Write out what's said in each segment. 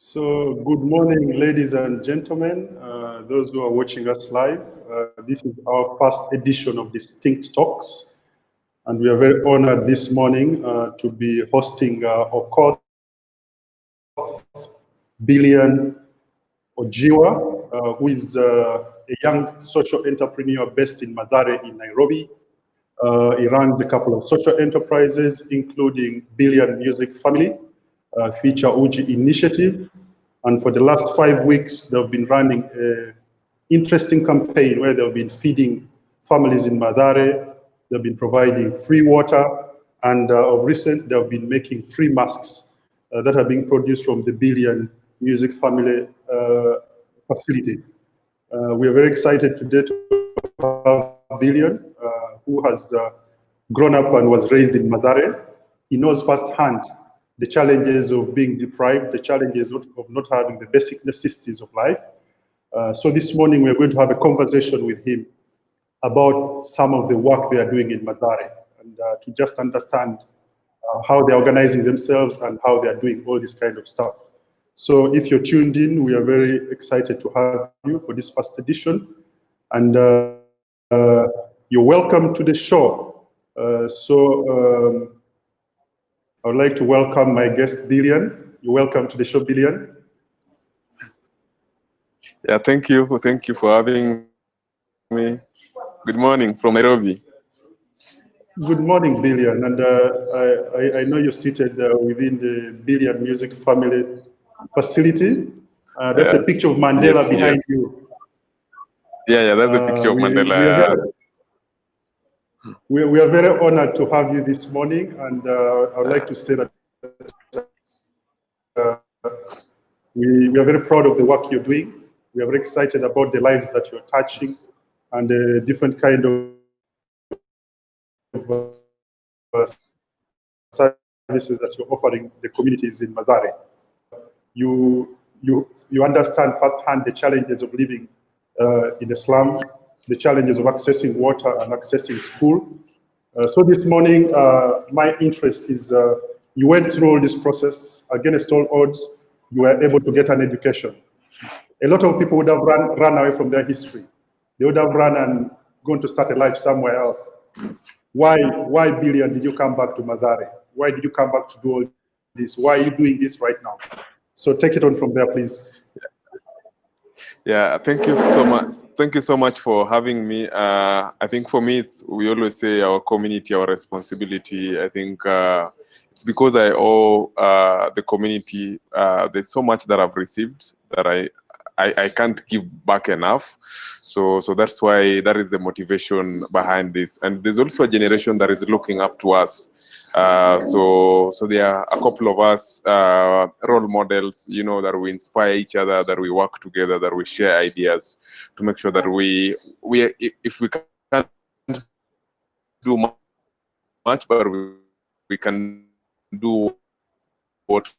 So, good morning, ladies and gentlemen, those who are watching us live. This is our first edition of Distinct Talks, and we are very honored this morning to be hosting Okoth Billian Ojiwa, who is a young social entrepreneur based in Mathare in Nairobi. He runs a couple of social enterprises, including Billian Music Family, Ficha Uchi initiative. And for the last 5 weeks, they've been running an interesting campaign where they've been feeding families in Mathare. They've been providing free water. And of recent, they've been making free masks that are being produced from the Billian Music Family facility. We are very excited today to have Billian, who has grown up and was raised in Mathare. He knows firsthand the challenges of being deprived, the challenges of not having the basic necessities of life. So this morning we're going to have a conversation with him about some of the work they are doing in Mathare, and to just understand how they're organizing themselves and how they're doing all this kind of stuff. So if you're tuned in, we are very excited to have you for this first edition. And you're welcome to the show. I would like to welcome my guest, Billian. You're welcome to the show, Billian. Yeah, thank you. Thank you for having me. Good morning from Nairobi. Good morning, Billian. And I know you're seated within the Billian Music Family facility. There's a picture of Mandela behind you. Yeah, that's a picture of Mandela. We are very honored to have you this morning, and I would like to say that we are very proud of the work you're doing. We are very excited about the lives that you're touching and the different kind of services that you're offering the communities in Mathare. You understand firsthand the challenges of living in the slum, the challenges of accessing water and accessing school. So this morning, my interest is you went through all this process against all odds. You were able to get an education. A lot of people would have run away from their history. They would have run and gone to start a life somewhere else. Why, Billian, did you come back to Mathare? Why did you come back to do all this? Why are you doing this right now? So take it on from there, please. Yeah, thank you so much. Thank you so much for having me. I think for me, we always say our community, our responsibility. I think it's because I owe the community. There's so much that I've received that I can't give back enough. So that's why that is the motivation behind this. And there's also a generation that is looking up to us. So there are a couple of us role models, that we inspire each other, that we work together, that we share ideas to make sure that we if we can't do much, but we can do what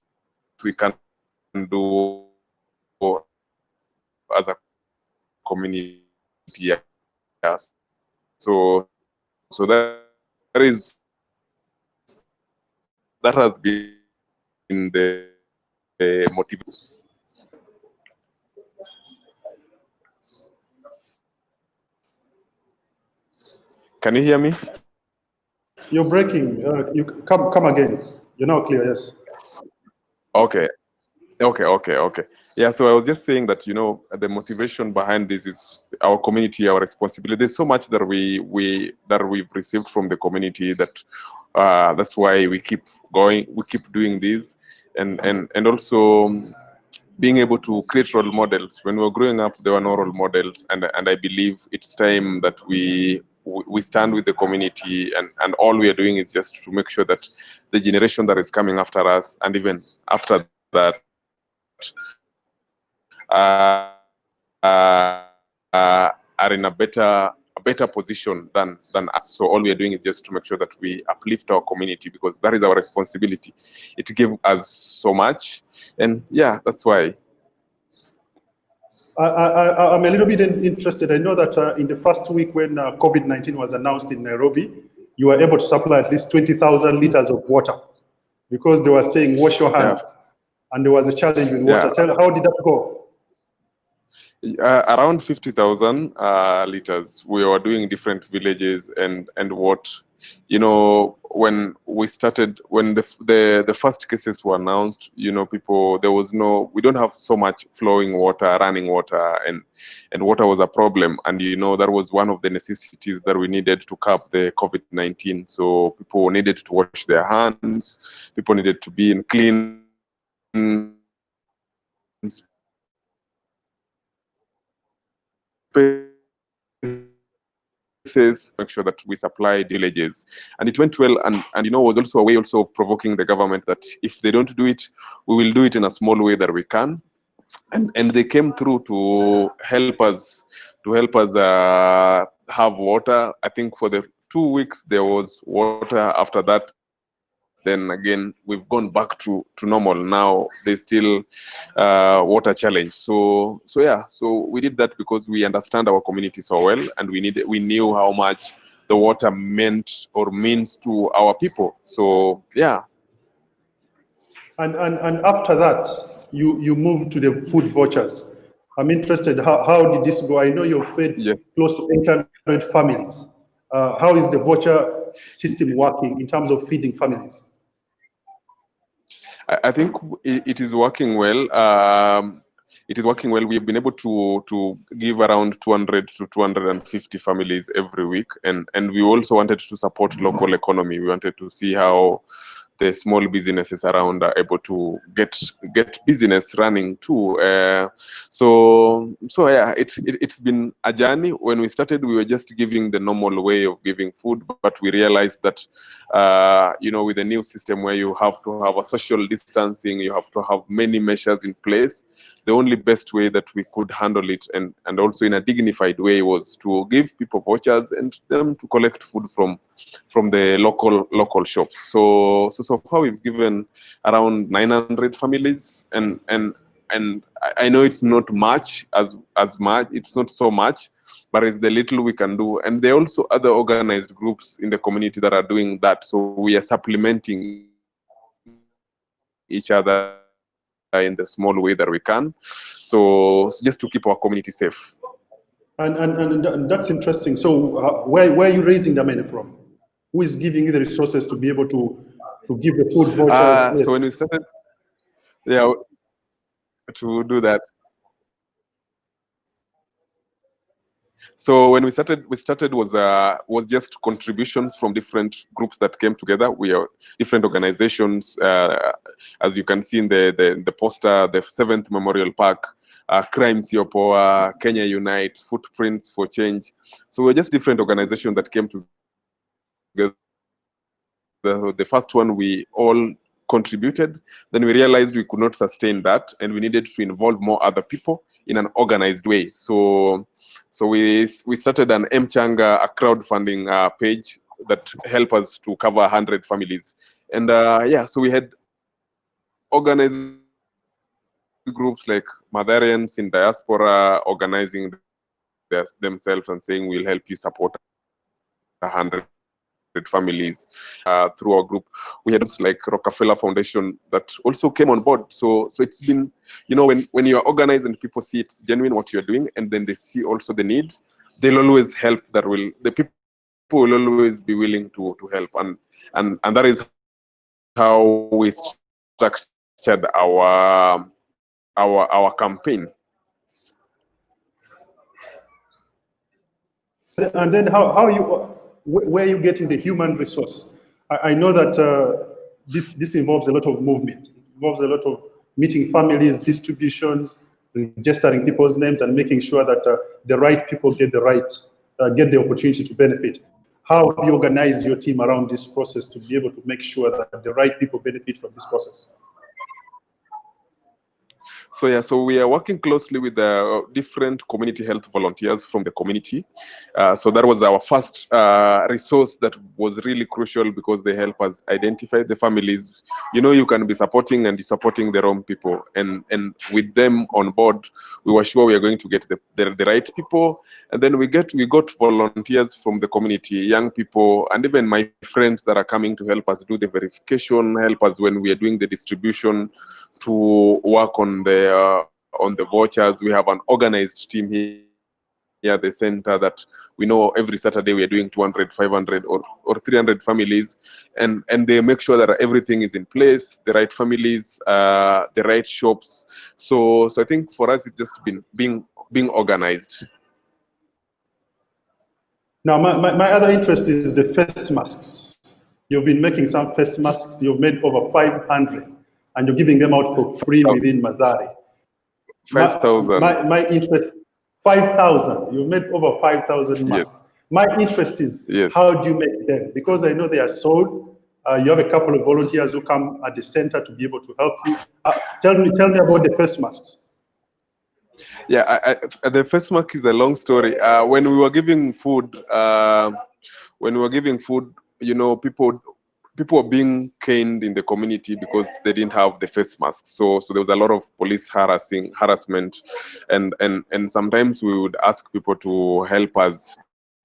we can do as a community. Yes. So that has been the motivation. Can you hear me? You're breaking. You come again. You're now clear. Yes. Okay. Yeah. So I was just saying that the motivation behind this is our community, our responsibility. There's so much that we've received from the community that that's why we keep going. We keep doing this, and also being able to create role models. When we were growing up, there were no role models, and I believe it's time that we stand with the community, and all we are doing is just to make sure that the generation that is coming after us, and even after that, are in a better position than us. So all we are doing is just to make sure that we uplift our community, because that is our responsibility. It gives us so much, and yeah, that's why. I'm a little bit interested. I know that in the first week when COVID-19 was announced in Nairobi, you were able to supply at least 20,000 liters of water, because they were saying wash your hands. and there was a challenge with water. Yeah. How did that go? Around 50,000 liters. We were doing different villages, and what, you know, when we started, when the first cases were announced, you know, we don't have so much flowing water, running water, and water was a problem. And you know, that was one of the necessities that we needed to curb the COVID-19. So people needed to wash their hands, people needed to be in clean make sure that we supply villages, and it went well. And you know, was also a way also of provoking the government that if they don't do it, we will do it in a small way that we can. And they came through to help us have water. I think for the 2 weeks there was water. After that, then again we've gone back to normal. Now there's still water challenge. So yeah, so we did that because we understand our community so well, and we knew how much the water meant or means to our people. So yeah. And after that, you moved to the food vouchers. I'm interested, how did this go? I know you've fed close to 800 families. How is the voucher system working in terms of feeding families? I think it is working well. It is working well. We've been able to give around 200 to 250 families every week, and we also wanted to support local economy. We wanted to see how the small businesses around are able to get business running too. So yeah, it's been a journey. When we started, we were just giving the normal way of giving food, but we realized that you know, with the new system where you have to have a social distancing, you have to have many measures in place, the only best way that we could handle it, and also in a dignified way, was to give people vouchers and them to collect food from the local shops. So far we've given around 900 families, and I know it's not much as much, it's not so much, but it's the little we can do. And there are also other organized groups in the community that are doing that. So we are supplementing each other in the small way that we can. So just to keep our community safe. And that's interesting. So where are you raising the money from? Who is giving you the resources to be able to give the food vouchers? Yes. So when we started, yeah, to do that. So when we started was just contributions from different groups that came together. We are different organizations, as you can see in the poster, the 7th Memorial Park, Crime Siopoa, Kenya Unite, Footprints for Change. So we're just different organizations that came together. The first one, we all contributed. Then we realized we could not sustain that, and we needed to involve more other people in an organized way. So we started an Mchanga, a crowdfunding page that helped us to cover 100 families. And yeah, so we had organized groups like Matharians in diaspora organizing themselves and saying, we'll help you support 100 families through our group. We had like Rockefeller Foundation that also came on board. So it's been, you know, when you are organized and people see it's genuine what you're doing, and then they see also the need, they'll always help. The people will always be willing to help, and that is how we structured our campaign. And then where are you getting the human resource? I know that this involves a lot of movement. It involves a lot of meeting families, distributions, registering people's names, and making sure that the right people get the opportunity to benefit. How have you organized your team around this process to be able to make sure that the right people benefit from this process? So yeah, so we are working closely with the different community health volunteers from the community. So that was our first resource that was really crucial, because they help us identify the families. You know, you can be supporting and supporting the wrong people, and with them on board, we were sure we are going to get the right people, And then we got volunteers from the community, young people, and even my friends that are coming to help us do the verification, help us when we are doing the distribution, to work on the vouchers. We have an organized team here at the center that we know every Saturday we are doing 200, 500 or 300 families, and they make sure that everything is in place, the right families, the right shops. So I think for us it's just been being organized. Now, my other interest is the face masks. You've been making some face masks. You've made over 500, and you're giving them out for free within Mathare. 5,000. My interest, 5,000. You made over 5,000 masks. Yes. My interest is, yes, how do you make them? Because I know they are sold. You have a couple of volunteers who come at the center to be able to help you. Tell me about the face masks. Yeah, the face mask is a long story. When we were giving food, you know, people were being caned in the community because they didn't have the face masks. So there was a lot of police harassment, and sometimes we would ask people to help us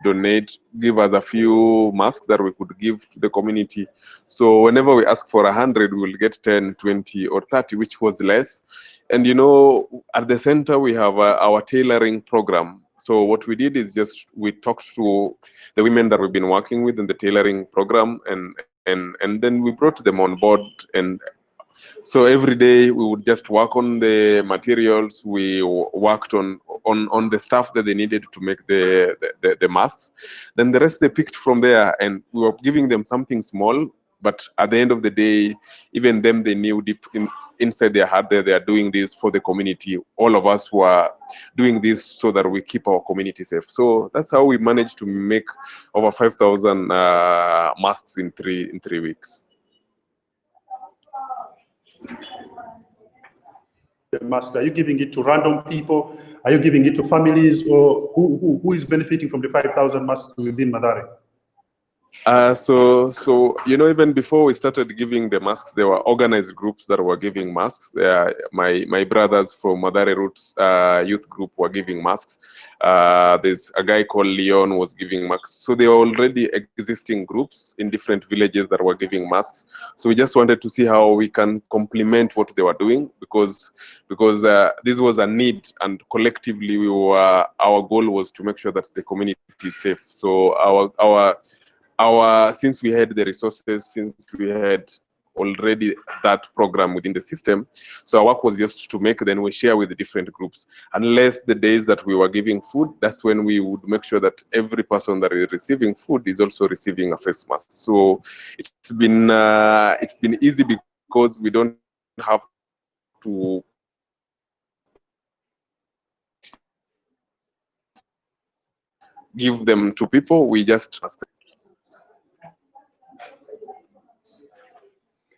donate, give us a few masks that we could give to the community. So whenever we ask for 100, we will get 10, 20, or 30, which was less. And you know, at the center we have our tailoring program. So what we did is just we talked to the women that we've been working with in the tailoring program, and then we brought them on board. And so every day we would just work on the materials. We worked on the stuff that they needed to make the masks. Then the rest they picked from there, and we were giving them something small. But at the end of the day, even them, they knew deep inside their heart that they are doing this for the community. All of us were doing this so that we keep our community safe. So that's how we managed to make over 5,000 masks in three weeks. The mask, are you giving it to random people? Are you giving it to families? Or who is benefiting from the 5,000 masks within Mathare? So you know, even before we started giving the masks, there were organized groups that were giving masks. My brothers from Mathare Roots youth group were giving masks. There's a guy called Leon was giving masks. So there were already existing groups in different villages that were giving masks. So we just wanted to see how we can complement what they were doing, because this was a need, and collectively our goal was to make sure that the community is safe. So since we had the resources, since we had already that program within the system, so our work was just to make, then we share with the different groups. Unless the days that we were giving food, that's when we would make sure that every person that is receiving food is also receiving a face mask. So it's been easy because we don't have to give them to people, we just trust them.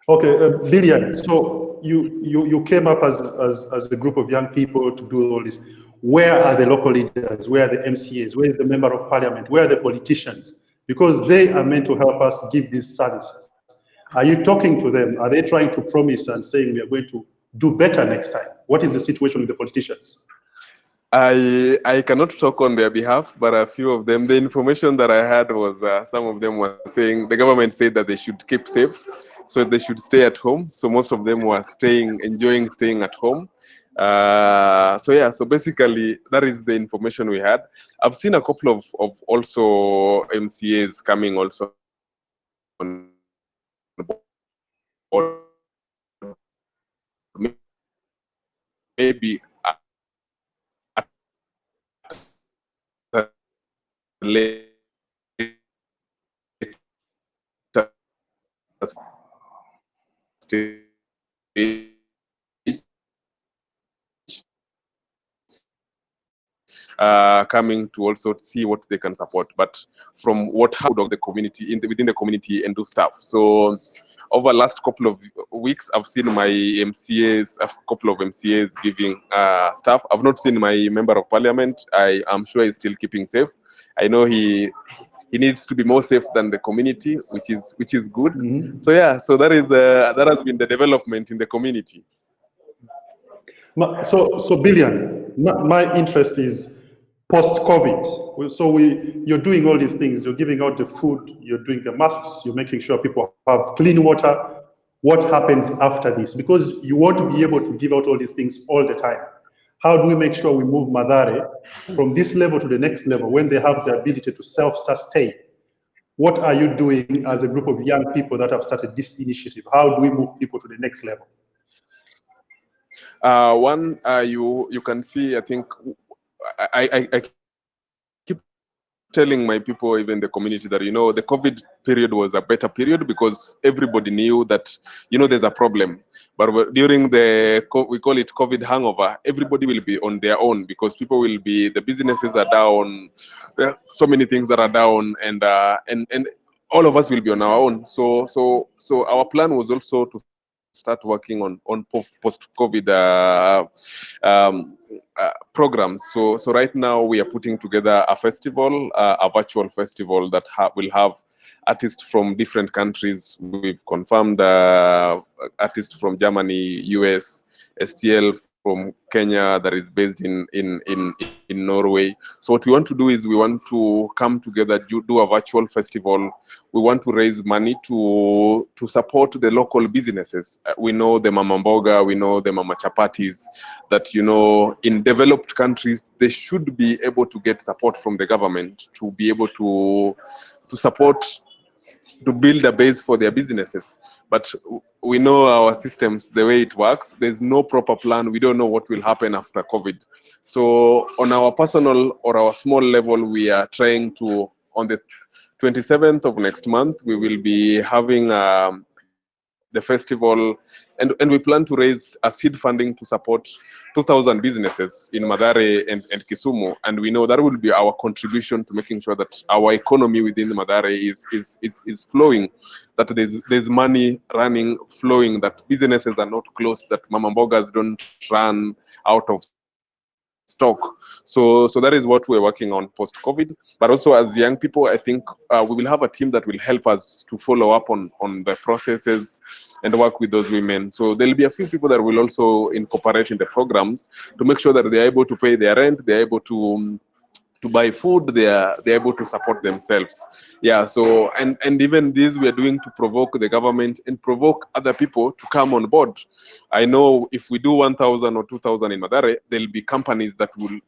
Okay, Billian, so you came up as a group of young people to do all this. Where are the local leaders? Where are the MCAs? Where is the member of parliament? Where are the politicians? Because they are meant to help us give these services. Are you talking to them? Are they trying to promise and saying we are going to do better next time? What is the situation with the politicians? I cannot talk on their behalf, but a few of them, the information that I had was some of them were saying the government said that they should keep safe, so they should stay at home. So most of them were enjoying staying at home. So basically that is the information we had. I've seen a couple of also MCAs coming also on board. Maybe later stage, coming to also see what they can support, but from what happened of the community within the community and do stuff. So over the last couple of weeks, I've seen my MCAs, a couple of MCAs giving stuff. I've not seen my member of parliament. I am sure he's still keeping safe. I know he needs to be more safe than the community, which is good. Mm-hmm. So yeah, so that has been the development in the community. So Billian, my interest is, post-COVID. So you're doing all these things. You're giving out the food, you're doing the masks, you're making sure people have clean water. What happens after this? Because you want to be able to give out all these things all the time. How do we make sure we move Mathare from this level to the next level when they have the ability to self-sustain? What are you doing as a group of young people that have started this initiative? How do we move people to the next level? You can see, I think, I keep telling my people, even the community, that, the COVID period was a better period because everybody knew that, there's a problem. But during we call it COVID hangover, everybody will be on their own because the businesses are down, there are so many things that are down, and all of us will be on our own. So our plan was also to start working on post-COVID programs. So right now we are putting together a festival, a virtual festival that will have artists from different countries. We've confirmed artists from Germany, US, STL from Kenya that is based in Norway. So what we want to do is we want to come together, do a virtual festival. We want to raise money to support the local businesses. We know the Mama Mboga, we know the Mama Chapatis, that, in developed countries, they should be able to get support from the government to be able to support, to build a base for their businesses. But we know our systems, the way it works, there's no proper plan. We don't know what will happen after COVID. So on our personal or our small level, we are trying to, on the 27th of next month, we will be having the festival, and we plan to raise a seed funding to support 2,000 businesses in Mathare and Kisumu, and we know that will be our contribution to making sure that our economy within Mathare is flowing, that there's money flowing, that businesses are not closed, that Mama Mbogas don't run out of stock. So that is what we're working on post-COVID. But also as young people, I think we will have a team that will help us to follow up on the processes and work with those women. So there'll be a few people that will also incorporate in the programs to make sure that they're able to pay their rent, they're able to buy food, they're able to support themselves. Yeah, so and even this we are doing to provoke the government and provoke other people to come on board. I know if we do 1,000 or 2,000 in Mathare, there'll be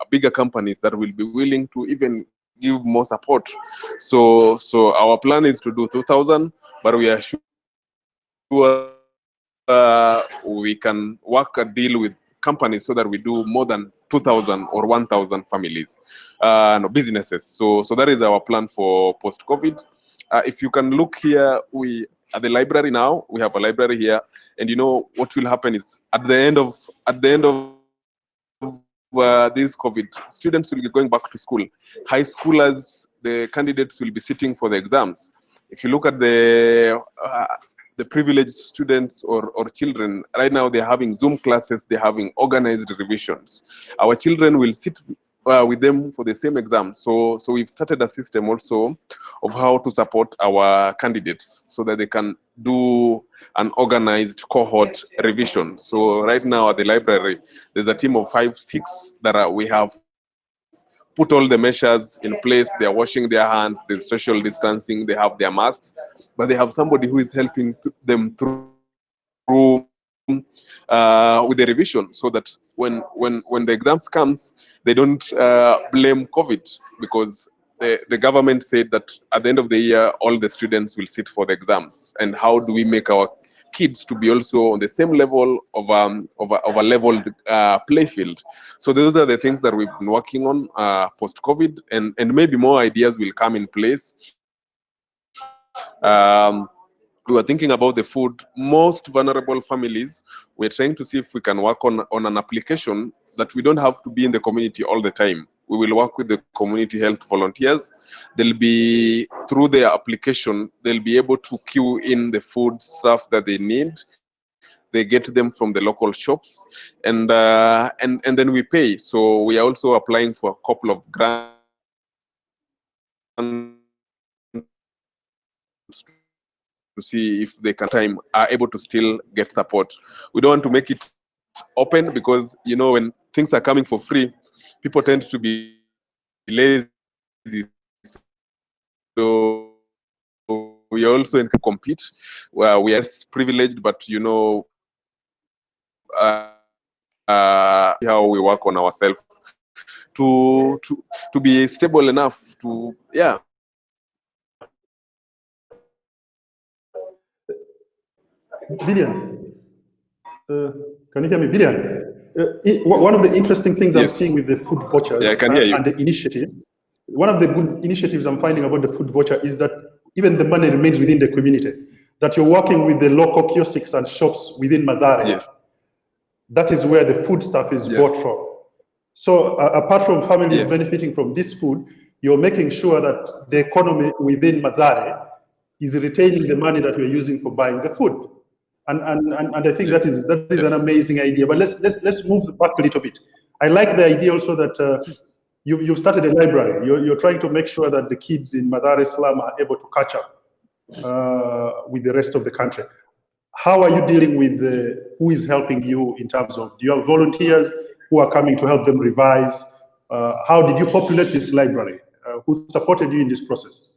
bigger companies that will be willing to even give more support. So our plan is to do 2,000, but we are sure we can work a deal with companies so that we do more than 2,000 or 1,000 families, businesses. So that is our plan for post-COVID. If you can look here, we at the library now. We have a library here, and what will happen is at the end of this COVID, students will be going back to school. High schoolers, the candidates will be sitting for the exams. If you look at the privileged students or children, right now they're having Zoom classes, they're having organized revisions. Our children will sit with them for the same exam. So we've started a system also of how to support our candidates so that they can do an organized cohort revision. So right now at the library, there's a team of 5, 6 that we have put all the measures in place. They are washing their hands, there's social distancing, they have their masks, but they have somebody who is helping them through with the revision, so that when the exams comes, they don't blame COVID, because the government said that at the end of the year, all the students will sit for the exams. And how do we make our kids to be also on the same level of a leveled play field? So those are the things that we've been working on post-COVID, and maybe more ideas will come in place. We were thinking about the food. Most vulnerable families, we're trying to see if we can work on an application that we don't have to be in the community all the time. We will work with the community health volunteers. They'll be, through their application, they'll be able to queue in the food stuff that they need. They get them from the local shops, and then we pay. So we are also applying for a couple of grants to see if they are able to still get support. We don't want to make it open, because when things are coming for free, people tend to be lazy. So we also compete. Well, we are less privileged, but you know, how we work on ourselves to be stable enough to Billian, can you hear me? Billian, one of the interesting things I'm seeing with the food vouchers I can hear you. and the initiative, one of the good initiatives I'm finding about the food voucher is that even the money remains within the community, that you're working with the local kiosks and shops within Mathare. Yes. That is where the food stuff is bought from. So apart from families benefiting from this food, you're making sure that the economy within Mathare is retaining the money that we're using for buying the food. And I think that is an amazing idea. But let's move back a little bit. I like the idea also that you've started a library. You're trying to make sure that the kids in Mathare slum are able to catch up with the rest of the country. How are you dealing with who is helping you in terms of, do you have volunteers who are coming to help them revise? How did you populate this library? Who supported you in this process?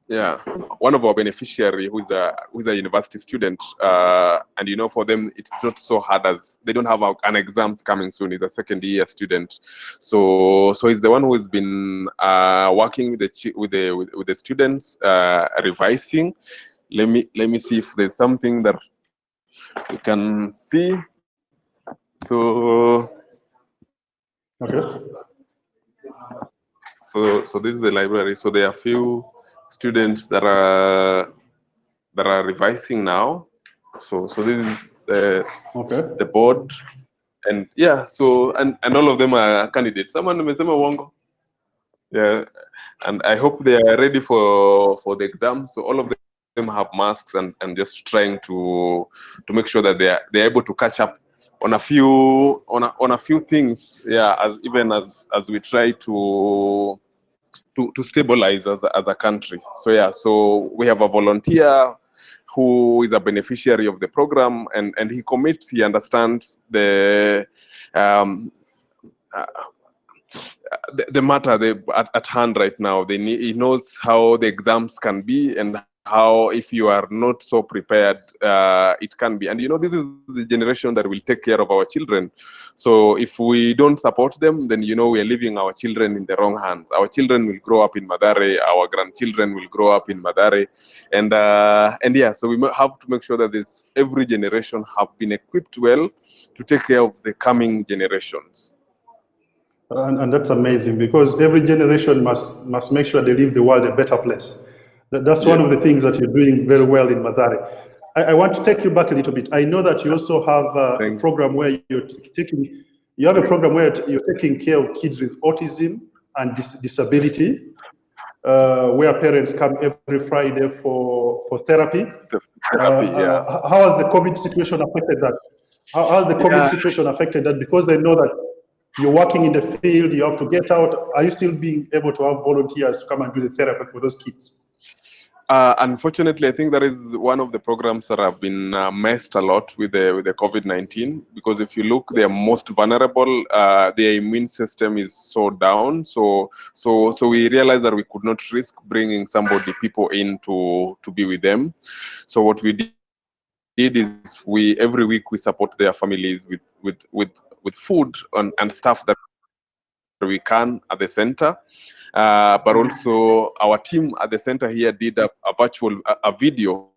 Yeah, one of our beneficiary who's a university student, and you know, for them it's not so hard as they don't have an exams coming soon. He's a second year student, so he's the one who has been working with the students, revising. Let me see if there's something that you can see. So okay. So this is the library. So there are a few students that are revising now. So this is the board, and yeah. So and all of them are candidates. Someone amesema uongo. Yeah, and I hope they are ready for the exam. So all of them have masks and just trying to make sure that they're able to catch up on a few things. Yeah, as we try to stabilize as a country. So yeah, so we have a volunteer who is a beneficiary of the program, and he commits, he understands the matter at hand right now. He knows how the exams can be and how, if you are not so prepared, it can be. And you know, this is the generation that will take care of our children. So if we don't support them, then you know, we are leaving our children in the wrong hands. Our children will grow up in Mathare, our grandchildren will grow up in Mathare, and yeah, so we have to make sure that every generation have been equipped well to take care of the coming generations. And that's amazing, because every generation must make sure they leave the world a better place. That's one of the things that you're doing very well in Mathare. I want to take you back a little bit. I know that you also have a program where you're taking care of kids with autism and disability, where parents come every Friday for therapy. How has the COVID situation affected that? How has the COVID situation affected that? Because they know that you're working in the field, you have to get out. Are you still being able to have volunteers to come and do the therapy for those kids? Unfortunately, I think that is one of the programs that have been messed a lot with the COVID-19, because if you look, they are most vulnerable. Their immune system is so down. So we realized that we could not risk bringing people in to be with them. So what we did is every week we support their families with food and stuff that we can at the center. But also our team at the center here did a virtual video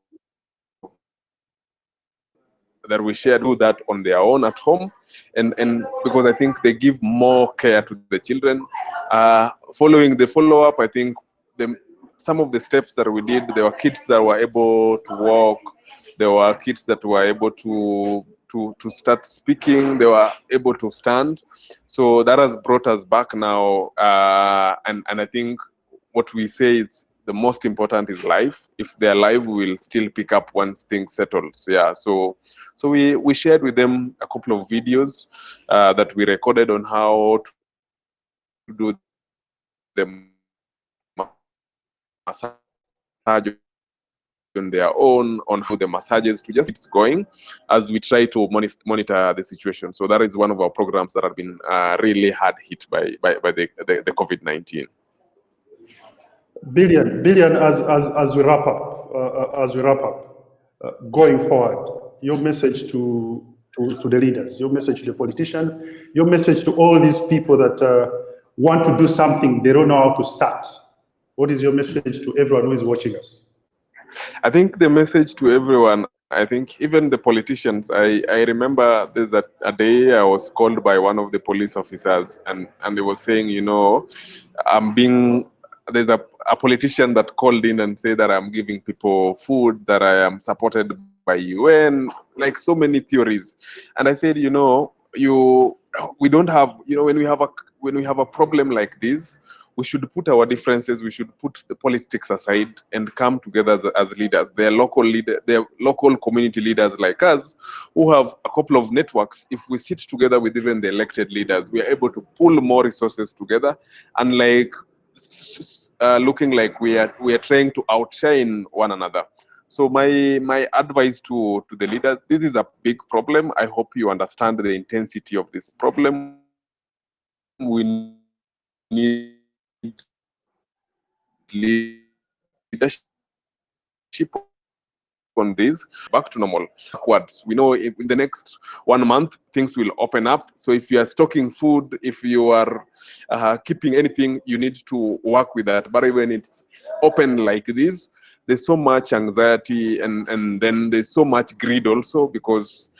that we share, do that on their own at home, and because I think they give more care to the children. Following the follow-up, I think some of the steps that we did, there were kids that were able to walk, there were kids that were able to start speaking, they were able to stand. So that has brought us back now, and I think what we say is the most important is life. If they're alive, we will still pick up once things settles. Yeah, so we shared with them a couple of videos that we recorded on how to do the massage on their own on how the massages to just it's going as we try to monitor the situation. So that is one of our programs that have been really hard hit by the COVID-19. Billian, as we wrap up, going forward, your message to the leaders, your message to the politician, your message to all these people that want to do something, they don't know how to start. What is your message to everyone who is watching us? I think the message to everyone, I think even the politicians, I remember there's a day I was called by one of the police officers and they were saying, you know, there's a politician that called in and said that I'm giving people food, that I am supported by UN, like so many theories. And I said, you know, we don't have, you know, when we have a problem like this, we should put our differences, we should put the politics aside and come together as leaders. They're local community leaders like us who have a couple of networks. If we sit together with even the elected leaders, we are able to pull more resources together and like looking like we are trying to outshine one another. So my advice to the leaders, this is a big problem. I hope you understand the intensity of this problem. We need leadership on this, back to normal. Backwards. We know in the next 1 month, things will open up. So if you are stocking food, if you are keeping anything, you need to work with that. But when it's open like this, there's so much anxiety and then there's so much greed also, because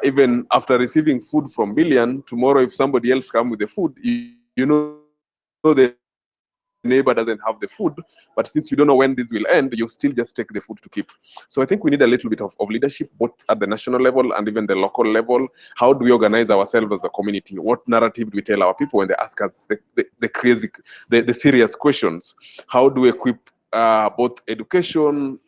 even after receiving food from Billian, tomorrow if somebody else comes with the food, you know the neighbor doesn't have the food, but since you don't know when this will end, you still just take the food to keep. So I think we need a little bit of leadership, both at the national level and even the local level. How do we organize ourselves as a community? What narrative do we tell our people when they ask us the serious questions? How do we equip both education,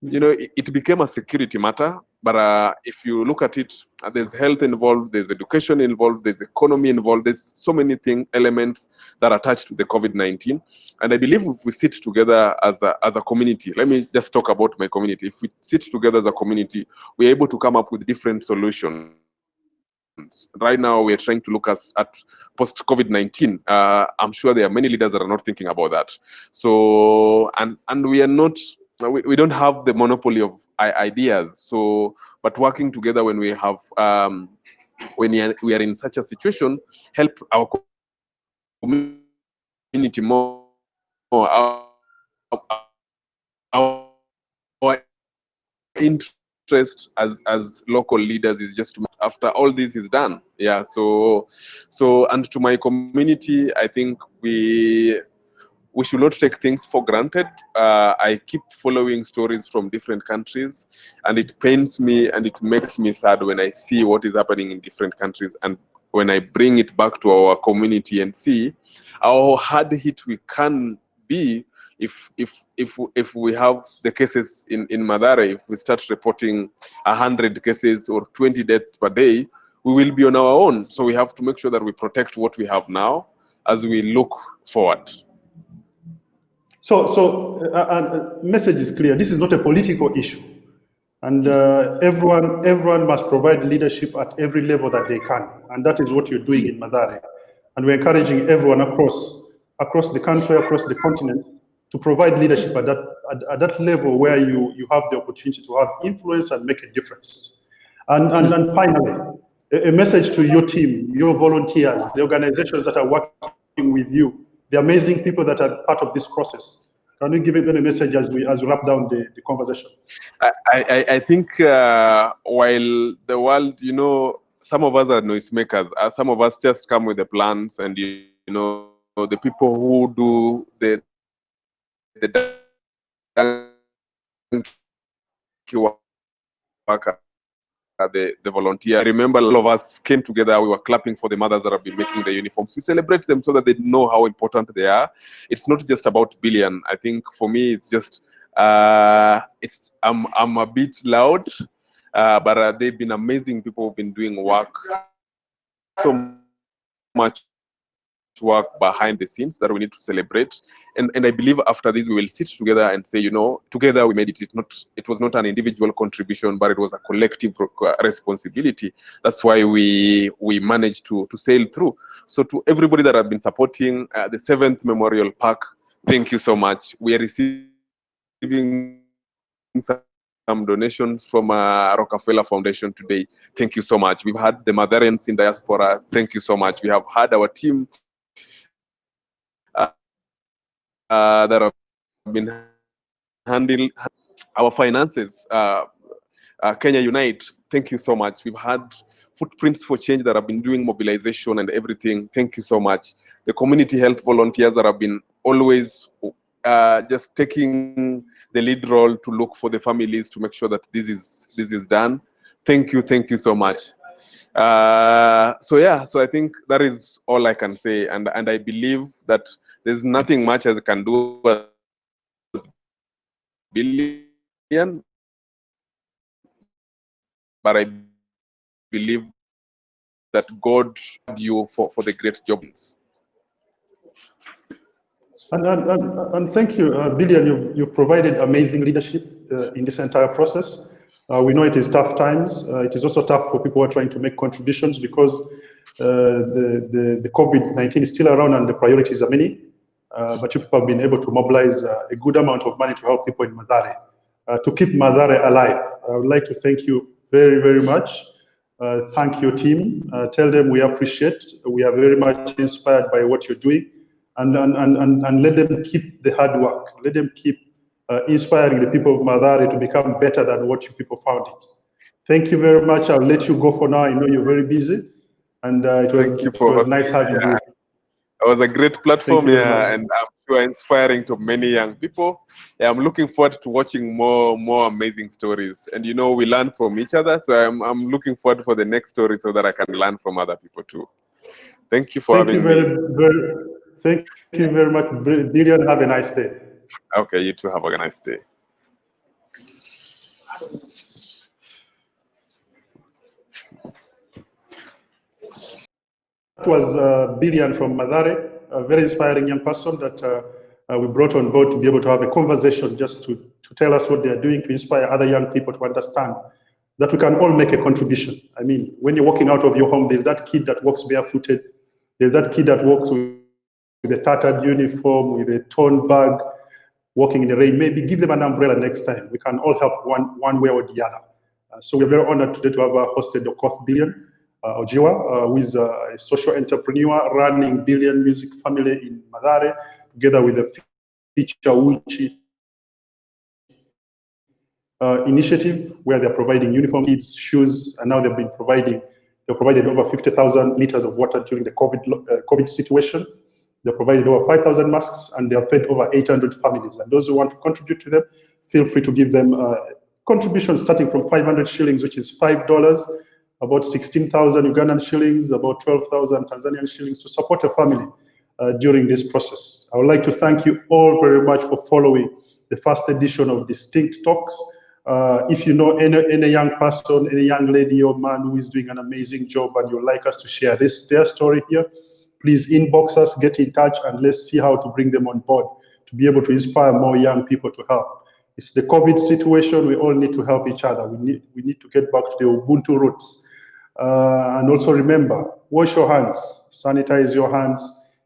it became a security matter, but if you look at it, there's health involved, there's education involved, there's economy involved, there's so many elements that are attached to the COVID-19. And I believe if we sit together as a community, let me just talk about my community. If we sit together as a community, we're able to come up with different solutions. Right now, we are trying to look at post-COVID-19. I'm sure there are many leaders that are not thinking about that. So, and we are not, we don't have the monopoly of ideas. So, but working together when we have, when we are in such a situation, help our community more. Our interest as local leaders is just after all this is done. Yeah. So and to my community, I think we should not take things for granted. I keep following stories from different countries, and it pains me and it makes me sad when I see what is happening in different countries, and when I bring it back to our community and see how hard hit we can be if we have the cases in Mathare. If we start reporting 100 cases or 20 deaths per day, we will be on our own. So we have to make sure that we protect what we have now as we look forward. So message is clear. This is not a political issue, and everyone must provide leadership at every level that they can, and that is what you're doing in Mathare. And we're encouraging everyone across the country, across the continent, to provide leadership at that level where you have the opportunity to have influence and make a difference. And finally, a message to your team, your volunteers, the organizations that are working with you, the amazing people that are part of this process. Can you give them a message as we wrap down the conversation? I think while the world, some of us are noisemakers. Some of us just come with the plans, and the people who do the work, the volunteer. I remember all of us came together, we were clapping for the mothers that have been making the uniforms. We celebrate them so that they know how important they are. It's not just about Billian. I think for me, it's just, I'm a bit loud, but they've been amazing people who've been doing work so much work behind the scenes that we need to celebrate. And I believe after this, we will sit together and say, you know, together we made it. It was not an individual contribution, but it was a collective responsibility. That's why we managed to sail through. So to everybody that have been supporting the 7th Memorial Park, thank you so much. We are receiving some donations from Rockefeller Foundation today. Thank you so much. We've had the Matharians in diaspora. Thank you so much. We have had our team that have been handling our finances. Kenya Unite, thank you so much. We've had Footprints for Change that have been doing mobilization and everything. Thank you so much. The community health volunteers that have been always just taking the lead role to look for the families to make sure that this is done. Thank you so much. So yeah, so I think that is all I can say, and I believe that there's nothing much as I can do as Billian, but I believe that God had you for the great job. And thank you, Billian. You've provided amazing leadership in this entire process. We know it is tough times. It is also tough for people who are trying to make contributions because the COVID-19 is still around and the priorities are many. But you people have been able to mobilize a good amount of money to help people in Mathare, to keep Mathare alive. I would like to thank you very, very much. Thank your team. Tell them we appreciate. We are very much inspired by what you're doing. And let them keep the hard work. Let them keep inspiring the people of Mathare to become better than what you people found it. Thank you very much. I'll let you go for now. I know you're very busy. And it was nice having you. It was a great platform, and I'm sure inspiring to many young people. Yeah, I'm looking forward to watching more amazing stories. And you know, we learn from each other. So I'm looking forward for the next story so that I can learn from other people too. Thank you for having me. Thank you very much, Billian. Have a nice day. Okay, you too have a nice day. That was Billian from Mathare, a very inspiring young person that we brought on board to be able to have a conversation just to tell us what they are doing, to inspire other young people to understand that we can all make a contribution. I mean, when you're walking out of your home, there's that kid that walks barefooted. There's that kid that walks with a tattered uniform, with a torn bag, walking in the rain. Maybe give them an umbrella next time. We can all help one way or the other. So we're very honored today to have hosted Okoth Billian Ojiwa, who is a social entrepreneur running Billian Music Family in Mathare, together with the Ficha Uchi initiative, where they're providing uniform, kids, shoes, and now they've provided over 50,000 liters of water during the COVID situation. They provided over 5,000 masks, and they have fed over 800 families. And those who want to contribute to them, feel free to give them contributions starting from 500 shillings, which is $5, about 16,000 Ugandan shillings, about 12,000 Tanzanian shillings to support a family during this process. I would like to thank you all very much for following the first edition of Distinct Talks. If you know any young person, any young lady or man who is doing an amazing job and you'd like us to share their story here, please inbox us, get in touch, and let's see how to bring them on board to be able to inspire more young people to help. It's the COVID situation. We all need to help each other. We need to get back to the Ubuntu roots. And also remember, wash your hands, sanitize your hands,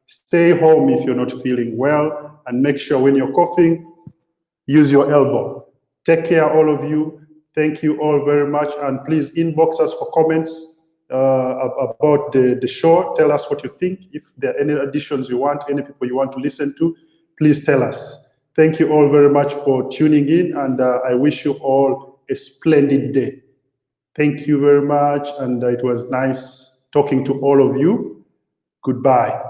stay home if you're not feeling well, and make sure when you're coughing, use your elbow. Take care, all of you. Thank you all very much. And please inbox us for comments about the show. Tell us what you think. If there are any additions you want, any people you want to listen to, please tell us. Thank you all very much for tuning in, and I wish you all a splendid day. Thank you very much, and it was nice talking to all of you. Goodbye.